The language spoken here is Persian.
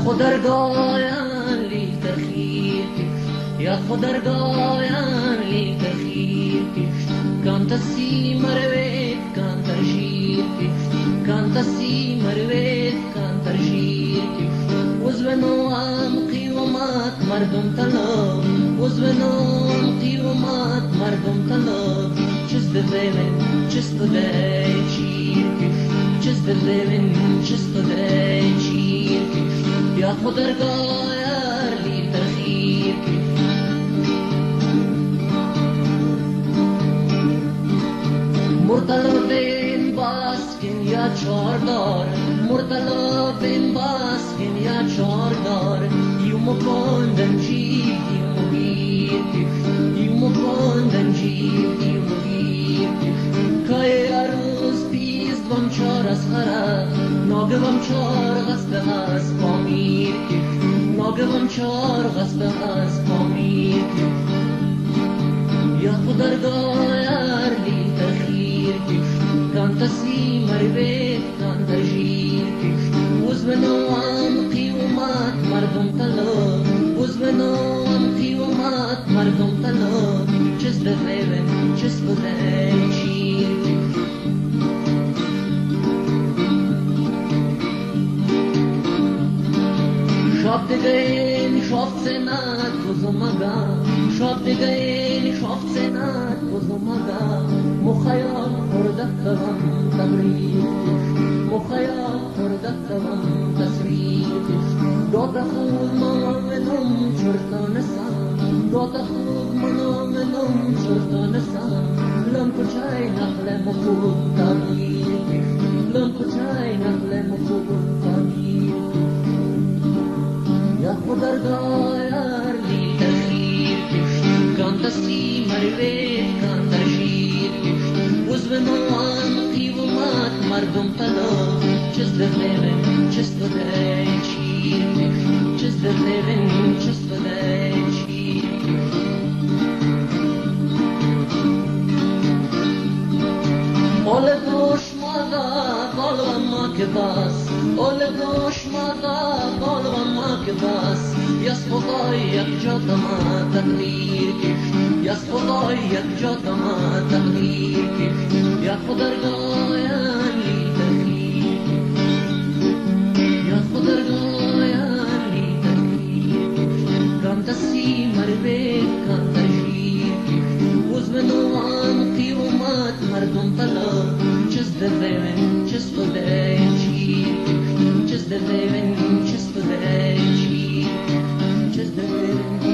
خودرگایم لی تخیر یا خودرگایم لی تخیر کانت سی مروید کانت شیر کانت سی مروید کانت شیر وزبنوام قیومات مردم طلب وزبنوام قیومات مردم طلب چست دیوین چست دیچیر چست دیوین چست دیچیر یا خودرگایم لی تخیر مرتلبین باسکن یا چاردار مرتلبین باسکن یا چاردار یوم کندن جیب یوم گیر یوم کندن جیب یوم گیر کای عروس پیست وم چار از خرا ناگوم چار غصب از پامیر ناگوم چار غصب از پامیر یا خودرگایم لی تخیر کانت سی مروید کانت شیر وزبنوام قیومات مردم طلب وزبنوام قیومات مردم طلب چست دیوین چست دیچیر شاب دیگین شاب سنات بزرمگا شاب دیگین شاب سنات بزرمگا مخیال پردکتم تبریر مخیال پردکتم تصویر داد خود منم چرتانسان داد خود منم چرتانسان لم کجای نقل مفود تبیر لم کجای نقل مفود تبیر یا خودرگایم لی تخیر کانت سی مروید کانت شیر وزبنوام قیومات مردم طلب چست دیوین چست دیچیر چست دیوین چست دیچیر اول دوشمادا بالوما که باس اول دوشمادا بالوما که باس یس خدای یک جا تما تقدیر کش یس خدای یک جا تما تقدیر کش یا خودرگایم لی تخیر یا خودرگایم لی تخیر کانت سی مروید کانت شیر وزبنوام قیومات مردم طلب چست دیوین چست دیچیر چست دیوین چست دیچیر چست دیوین